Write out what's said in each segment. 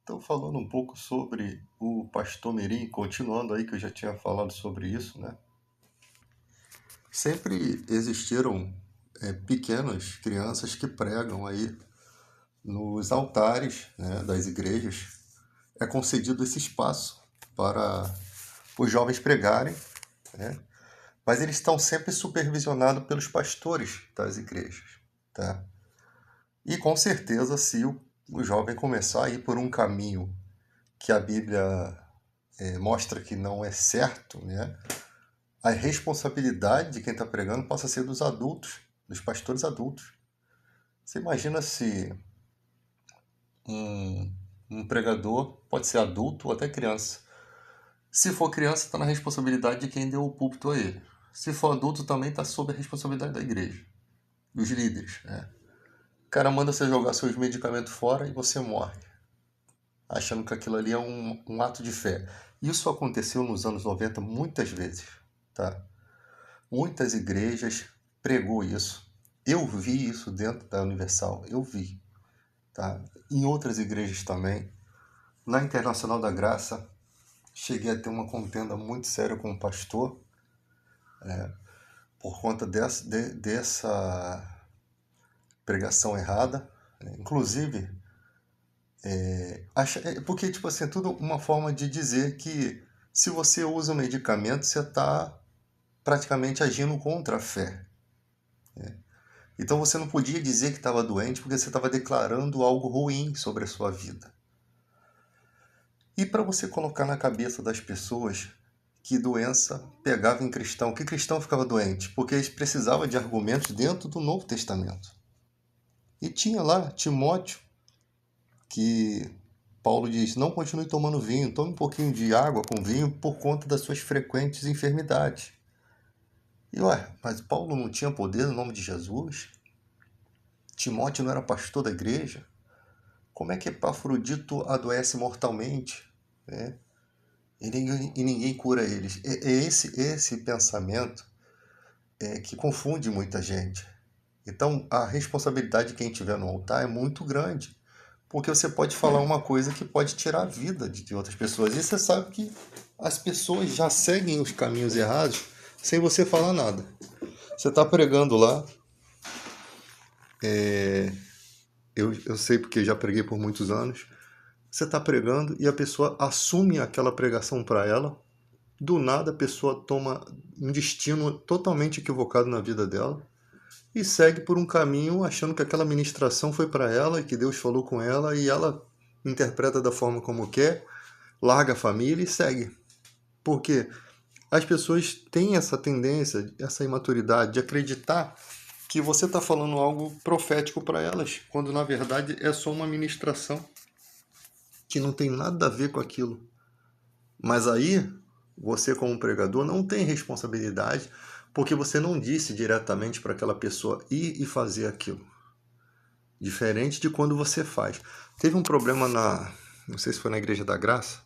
Então, falando um pouco sobre o pastor Mirim, continuando aí que eu já tinha falado sobre isso, né? Sempre existiram pequenas crianças que pregam aí nos altares, né, das igrejas. É concedido esse espaço para os jovens pregarem, né? Mas eles estão sempre supervisionados pelos pastores das igrejas, tá? E com certeza, se o jovem começar a ir por um caminho que a Bíblia mostra que não é certo, né? A responsabilidade de quem está pregando passa a ser dos adultos, dos pastores adultos. Você imagina se um, um pregador pode ser adulto ou até criança. Se for criança, está na responsabilidade de quem deu o púlpito a ele. Se for adulto, também está sob a responsabilidade da igreja, dos líderes, né? O cara manda você jogar seus medicamentos fora e você morre, achando que aquilo ali é um ato de fé. Isso aconteceu nos anos 90 muitas vezes, tá? Muitas igrejas pregou isso. Eu vi isso dentro da Universal, eu vi, tá? Em outras igrejas também. Na Internacional da Graça, cheguei a ter uma contenda muito séria com o pastor, por conta dessa pregação errada, né? Inclusive, porque, tipo assim, é tudo uma forma de dizer que se você usa o medicamento, você está praticamente agindo contra a fé. Então você não podia dizer que estava doente porque você estava declarando algo ruim sobre a sua vida. E para você colocar na cabeça das pessoas que doença pegava em cristão, que cristão ficava doente, porque eles precisavam de argumentos dentro do Novo Testamento. E tinha lá Timóteo, que Paulo diz, não continue tomando vinho, tome um pouquinho de água com vinho por conta das suas frequentes enfermidades. E ué, mas Paulo não tinha poder no nome de Jesus? Timóteo não era pastor da igreja? Como é que Epafrodito adoece mortalmente, né? E ninguém cura eles? É esse pensamento que confunde muita gente. Então, a responsabilidade de quem estiver no altar é muito grande, porque você pode falar uma coisa que pode tirar a vida de outras pessoas. E você sabe que as pessoas já seguem os caminhos errados sem você falar nada. Você está pregando lá, eu sei porque já preguei por muitos anos. Você está pregando e a pessoa assume aquela pregação para ela. Do nada a pessoa toma um destino totalmente equivocado na vida dela e segue por um caminho achando que aquela ministração foi para ela e que Deus falou com ela e ela interpreta da forma como quer, larga a família e segue. Porque as pessoas têm essa tendência, essa imaturidade de acreditar que você está falando algo profético para elas, quando na verdade é só uma ministração que não tem nada a ver com aquilo. Mas aí, você como pregador não tem responsabilidade porque você não disse diretamente para aquela pessoa ir e fazer aquilo. Diferente de quando você faz. Teve um problema não sei se foi na Igreja da Graça,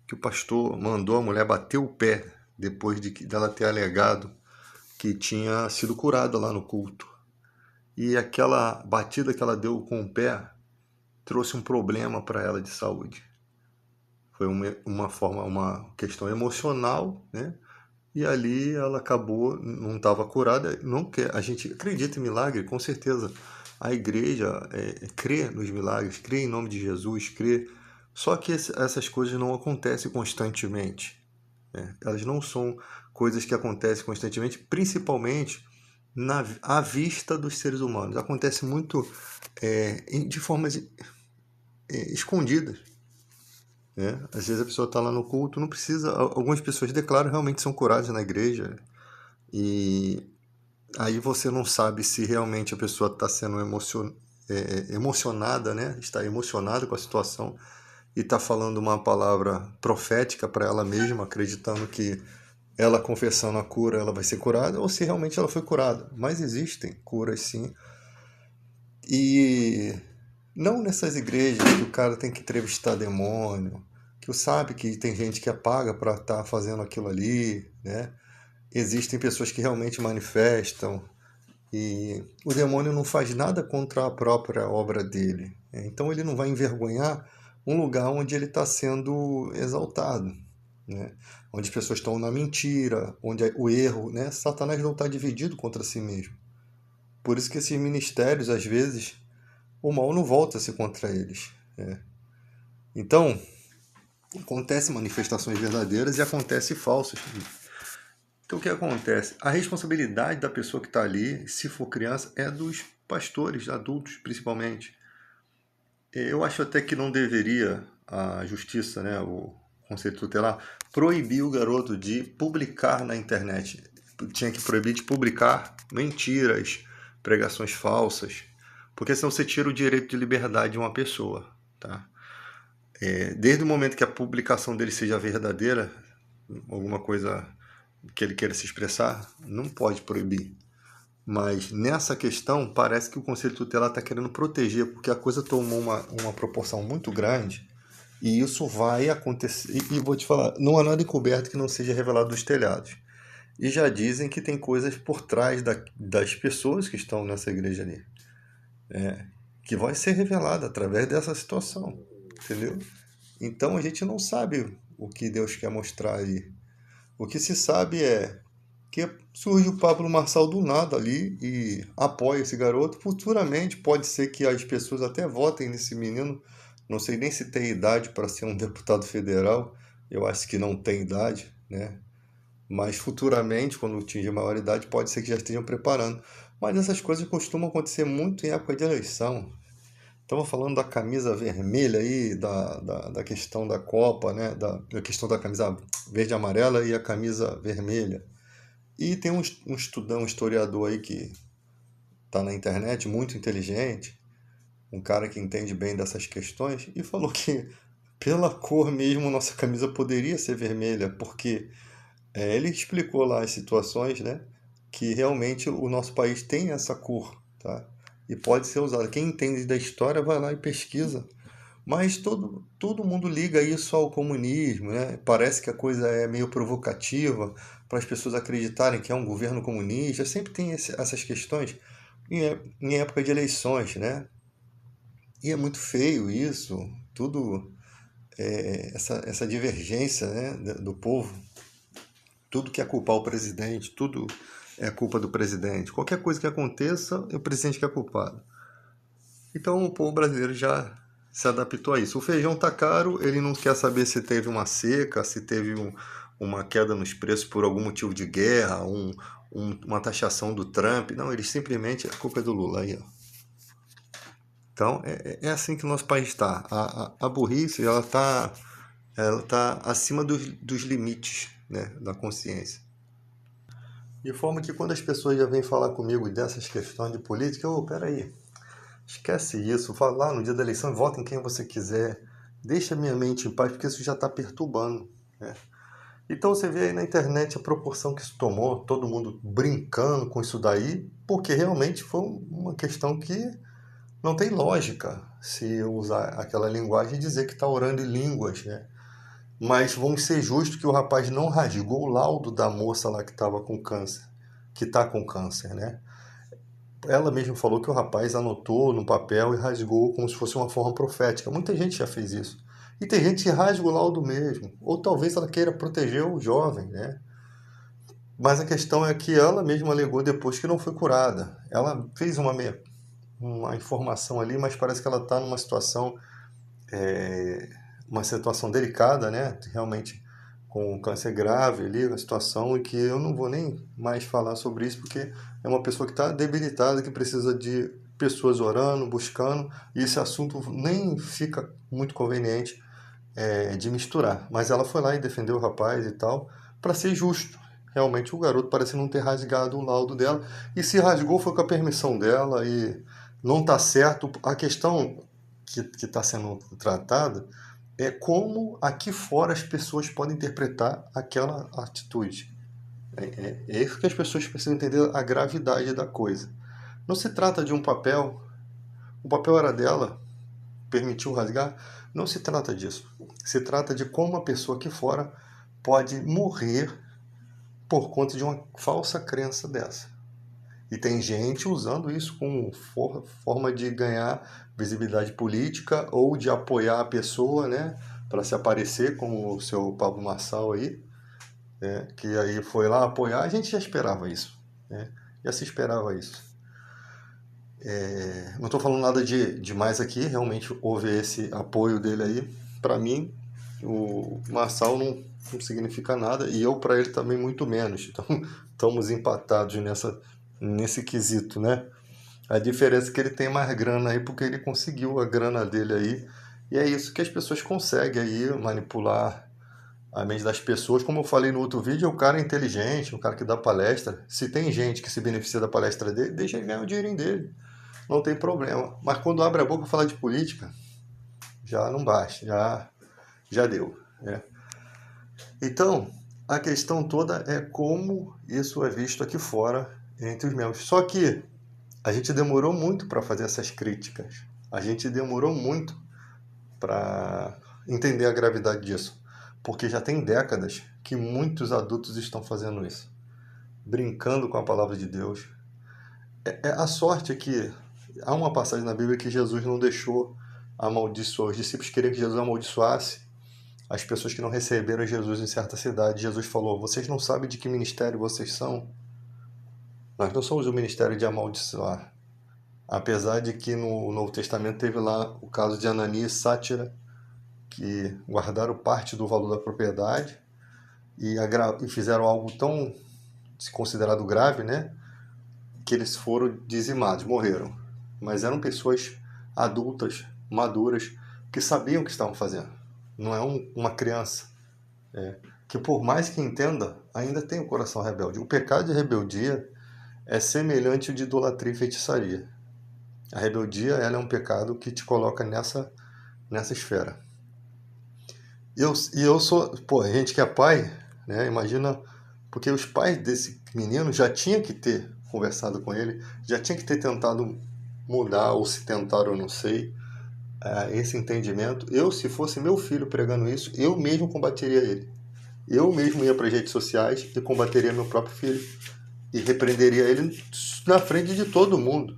que o pastor mandou a mulher bater o pé depois dela ter alegado que tinha sido curada lá no culto. E aquela batida que ela deu com o pé trouxe um problema para ela de saúde. Foi uma questão emocional, né? E ali ela acabou, não estava curada. Não quer, a gente acredita em milagre, com certeza. A igreja crê nos milagres, crê em nome de Jesus, crê. Só que essas coisas não acontecem constantemente, né? Elas não são coisas que acontecem constantemente, principalmente à vista dos seres humanos. Acontece muito de formas escondidas, né? Às vezes a pessoa está lá no culto, não precisa. Algumas pessoas declaram realmente são curadas na igreja e aí você não sabe se realmente a pessoa está sendo emocionada, né? Está emocionada com a situação e está falando uma palavra profética para ela mesma, acreditando que ela confessando a cura ela vai ser curada, ou se realmente ela foi curada. Mas existem curas sim. E não nessas igrejas que o cara tem que entrevistar demônio, que sabe que tem gente que paga para estar fazendo aquilo ali, né? Existem pessoas que realmente manifestam e o demônio não faz nada contra a própria obra dele. Então ele não vai envergonhar um lugar onde ele está sendo exaltado, né? Onde as pessoas estão na mentira, onde o erro, né? Satanás não está dividido contra si mesmo. Por isso que esses ministérios, às vezes, o mal não volta-se contra eles, né? Então, acontecem manifestações verdadeiras e acontecem falsas. Então, o que acontece? A responsabilidade da pessoa que está ali, se for criança, é dos pastores, adultos principalmente. Eu acho até que não deveria a justiça, né, o conselho tutelar, proibir o garoto de publicar na internet. Tinha que proibir de publicar mentiras, pregações falsas, porque senão você tira o direito de liberdade de uma pessoa, tá? Desde o momento que a publicação dele seja verdadeira, alguma coisa que ele queira se expressar, não pode proibir. Mas nessa questão, parece que o Conselho Tutelar está querendo proteger, porque a coisa tomou uma proporção muito grande e isso vai acontecer. E vou te falar, não há nada encoberto que não seja revelado dos telhados. E já dizem que tem coisas por trás das pessoas que estão nessa igreja ali, que vai ser revelada através dessa situação, entendeu? Então a gente não sabe o que Deus quer mostrar aí. O que se sabe é que surge o Pablo Marçal do nada ali e apoia esse garoto. Futuramente pode ser que as pessoas até votem nesse menino. Não sei nem se tem idade para ser um deputado federal. Eu acho que não tem idade, né? Mas futuramente, quando atingir maior idade, pode ser que já estejam preparando. Mas essas coisas costumam acontecer muito em época de eleição. Estamos falando da camisa vermelha aí, da questão da Copa, né? Da questão da camisa verde e amarela e a camisa vermelha. E tem um historiador aí que está na internet, muito inteligente, um cara que entende bem dessas questões, e falou que pela cor mesmo nossa camisa poderia ser vermelha, porque ele explicou lá as situações, né, que realmente o nosso país tem essa cor, tá? E pode ser usada. Quem entende da história vai lá e pesquisa. Mas todo mundo liga isso ao comunismo, né? Parece que a coisa é meio provocativa para as pessoas acreditarem que é um governo comunista. Sempre tem essas questões em época de eleições, né? E é muito feio isso, tudo essa divergência, né, do povo. Tudo que é culpar o presidente, tudo é culpa do presidente. Qualquer coisa que aconteça, é o presidente que é culpado. Então o povo brasileiro já se adaptou a isso. O feijão tá caro, ele não quer saber se teve uma seca, se teve uma queda nos preços por algum motivo de guerra, uma taxação do Trump. Não, ele simplesmente, a culpa é do Lula aí, ó. Então é assim que o nosso país está. A burrice ela tá acima dos limites, né, da consciência. De forma que quando as pessoas já vêm falar comigo dessas questões de política, peraí, esquece isso, vá lá no dia da eleição e vota em quem você quiser. Deixa minha mente em paz, porque isso já está perturbando, né? Então você vê aí na internet a proporção que isso tomou, todo mundo brincando com isso daí, porque realmente foi uma questão que não tem lógica se usar aquela linguagem e dizer que está orando em línguas, né? Mas vamos ser justos que o rapaz não rasgou o laudo da moça lá que estava com câncer, que está com câncer, né? Ela mesma falou que o rapaz anotou no papel e rasgou como se fosse uma forma profética. Muita gente já fez isso. E tem gente que rasga o laudo mesmo. Ou talvez ela queira proteger o jovem, né? Mas a questão é que ela mesma alegou depois que não foi curada. Ela fez uma informação ali, mas parece que ela está numa situação, uma situação delicada, né? Realmente com um câncer grave ali, uma situação em que eu não vou nem mais falar sobre isso, porque é uma pessoa que está debilitada, que precisa de pessoas orando, buscando, e esse assunto nem fica muito conveniente de misturar. Mas ela foi lá e defendeu o rapaz e tal, para ser justo. Realmente o garoto parece não ter rasgado o laudo dela, e se rasgou foi com a permissão dela, e não está certo. A questão que está sendo tratada é como aqui fora as pessoas podem interpretar aquela atitude. É isso que as pessoas precisam entender, a gravidade da coisa. Não se trata de um papel, o papel era dela, permitiu rasgar. Não se trata disso. Se trata de como a pessoa aqui fora pode morrer por conta de uma falsa crença dessa. E tem gente usando isso como forma de ganhar visibilidade política ou de apoiar a pessoa, né? Para se aparecer, como o seu Pablo Marçal aí, né? Que aí foi lá apoiar. A gente já esperava isso, né? Já se esperava isso. Não estou falando nada de mais aqui, realmente houve esse apoio dele aí. Para mim, o Marçal não significa nada e eu para ele também muito menos. Então, estamos empatados nesse quesito, né? A diferença é que ele tem mais grana aí porque ele conseguiu a grana dele aí. E é isso que as pessoas conseguem aí manipular a mente das pessoas. Como eu falei no outro vídeo, o cara é inteligente, o cara que dá palestra. Se tem gente que se beneficia da palestra dele, deixa ele ganhar o dinheirinho dele. Não tem problema. Mas quando abre a boca e fala de política, já não basta, já deu, né? Então, a questão toda é como isso é visto aqui fora entre os membros. Só que a gente demorou muito para fazer essas críticas. A gente demorou muito para entender a gravidade disso. Porque já tem décadas que muitos adultos estão fazendo isso. Brincando com a palavra de Deus. A sorte é que há uma passagem na Bíblia que Jesus não deixou amaldiçoar. Os discípulos queriam que Jesus amaldiçoasse as pessoas que não receberam Jesus em certa cidade. Jesus falou: vocês não sabem de que ministério vocês são? Nós não somos o ministério de amaldiçoar. Apesar de que no Novo Testamento teve lá o caso de Ananias e Sátira, que guardaram parte do valor da propriedade e fizeram algo tão considerado grave, né, que eles foram dizimados, morreram. Mas eram pessoas adultas, maduras, que sabiam o que estavam fazendo. Não é uma criança. Que por mais que entenda, ainda tem o coração rebelde. O pecado de rebeldia é semelhante ao de idolatria e feitiçaria. A rebeldia, ela é um pecado que te coloca nessa esfera. E eu sou, pô, a gente que é pai, né, imagina, porque os pais desse menino já tinham que ter conversado com ele, já tinham que ter tentado mudar, ou se tentaram, eu não sei, esse entendimento. Eu, se fosse meu filho pregando isso, eu mesmo combateria ele. Eu mesmo ia para as redes sociais e combateria meu próprio filho. E repreenderia ele na frente de todo mundo.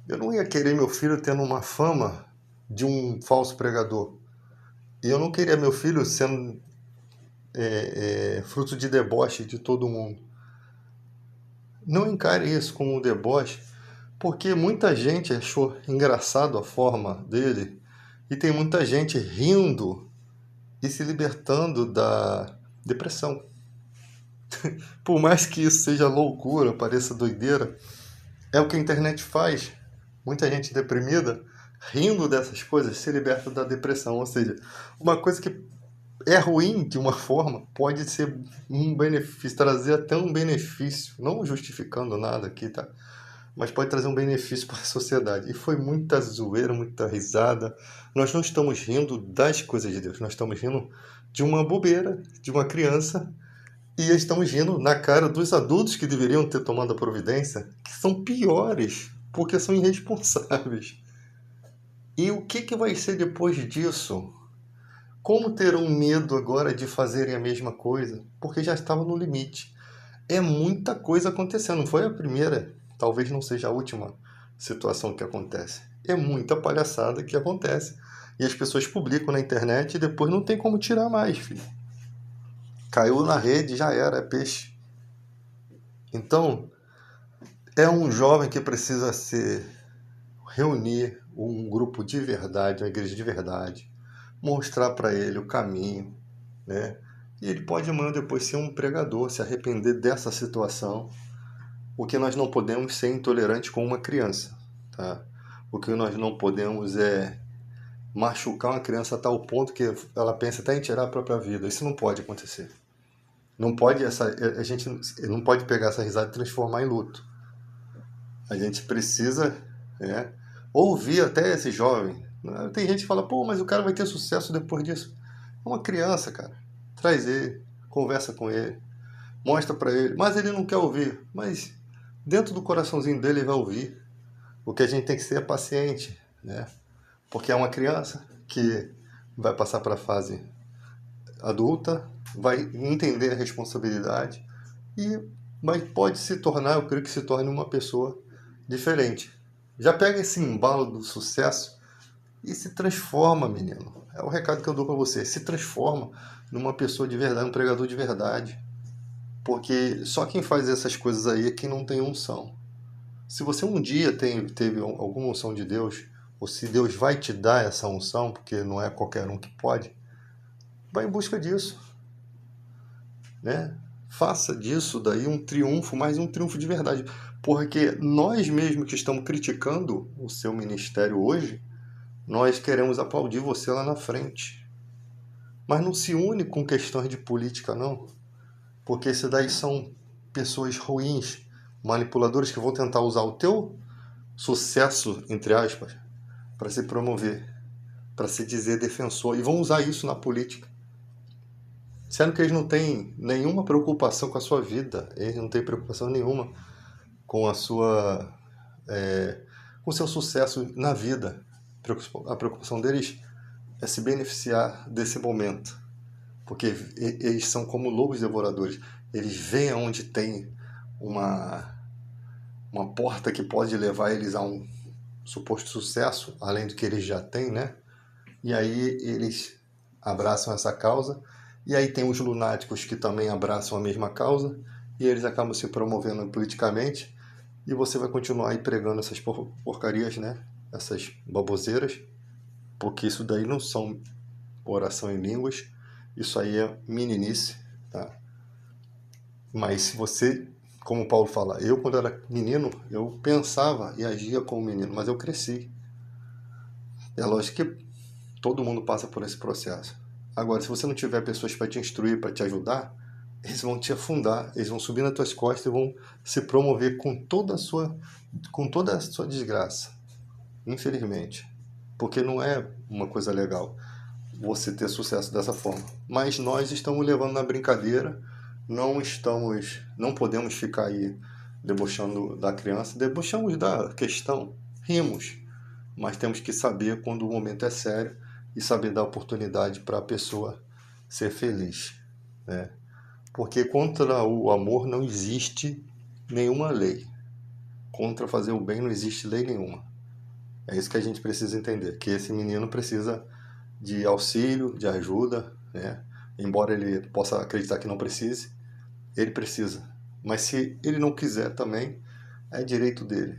Eu não ia querer meu filho tendo uma fama de um falso pregador. E eu não queria meu filho sendo fruto de deboche de todo mundo. Não encare isso como um deboche, porque muita gente achou engraçado a forma dele e tem muita gente rindo e se libertando da depressão. Por mais que isso seja loucura, pareça doideira, é o que a internet faz. Muita gente deprimida, rindo dessas coisas, se liberta da depressão. Ou seja, uma coisa que é ruim de uma forma, pode ser um benefício, trazer até um benefício, não justificando nada aqui, tá? Mas pode trazer um benefício para a sociedade. E foi muita zoeira, muita risada. Nós não estamos rindo das coisas de Deus, nós estamos rindo de uma bobeira, de uma criança, e estamos rindo na cara dos adultos que deveriam ter tomado a providência, que são piores, porque são irresponsáveis. E o que vai ser depois disso? Como terão medo agora de fazerem a mesma coisa? Porque já estava no limite. É muita coisa acontecendo. Não foi a primeira, talvez não seja a última situação que acontece. É muita palhaçada que acontece. E as pessoas publicam na internet e depois não tem como tirar mais, filho. Caiu na rede, já era, é peixe. Então, é um jovem que precisa se reunir um grupo de verdade, uma igreja de verdade, mostrar para ele o caminho, né? E ele pode amanhã depois ser um pregador, se arrepender dessa situação. O que nós não podemos ser intolerantes com uma criança, tá? O que nós não podemos é machucar uma criança a tal ponto que ela pensa até em tirar a própria vida. Isso não pode acontecer. Não pode a gente não pode pegar essa risada e transformar em luto. A gente precisa, né, ouvir até esse jovem. Tem gente que fala, pô, mas o cara vai ter sucesso depois disso. É uma criança, cara. Traz ele, conversa com ele, mostra para ele. Mas ele não quer ouvir. Mas dentro do coraçãozinho dele ele vai ouvir. O que a gente tem que ser é paciente, né? Porque é uma criança que vai passar para a fase adulta, vai entender a responsabilidade e mas pode se tornar, eu creio que se torne uma pessoa diferente. Já pega esse embalo do sucesso e se transforma, menino. É o recado que eu dou para você. Se transforma numa pessoa de verdade, um pregador de verdade. Porque só quem faz essas coisas aí é quem não tem unção. Se você um dia teve alguma unção de Deus, ou se Deus vai te dar essa unção, porque não é qualquer um que pode, vai em busca disso, né? Faça disso daí um triunfo, mas um triunfo de verdade. Porque nós mesmos que estamos criticando o seu ministério hoje, nós queremos aplaudir você lá na frente. Mas não se une com questões de política, não. Porque isso daí são pessoas ruins, manipuladores que vão tentar usar o teu sucesso, entre aspas, para se promover, para se dizer defensor. E vão usar isso na política. Sendo que eles não têm nenhuma preocupação com a sua vida, eles não têm preocupação nenhuma com a sua, com o seu sucesso na vida. A preocupação deles é se beneficiar desse momento, porque eles são como lobos devoradores. Eles veem onde tem uma, uma porta que pode levar eles a um suposto sucesso, além do que eles já têm, né? E aí eles abraçam essa causa. E aí tem os lunáticos que também abraçam a mesma causa e eles acabam se promovendo politicamente e você vai continuar aí pregando essas porcarias, né? Essas baboseiras, porque isso daí não são oração em línguas, isso aí é meninice, tá? Mas se você, como Paulo fala, eu quando era menino, eu pensava e agia como menino, mas eu cresci. É lógico que todo mundo passa por esse processo. Agora, se você não tiver pessoas para te instruir, para te ajudar, eles vão te afundar, eles vão subir nas tuas costas e vão se promover com toda a sua desgraça. Infelizmente. Porque não é uma coisa legal você ter sucesso dessa forma. Mas nós estamos levando na brincadeira, não podemos ficar aí debochando da criança, debochamos da questão, rimos, mas temos que saber quando o momento é sério e saber dar oportunidade para a pessoa ser feliz, né? Porque contra o amor não existe nenhuma lei. Contra fazer o bem não existe lei nenhuma. É isso que a gente precisa entender, que esse menino precisa de auxílio, de ajuda, né? Embora ele possa acreditar que não precise, ele precisa. Mas se ele não quiser também, é direito dele.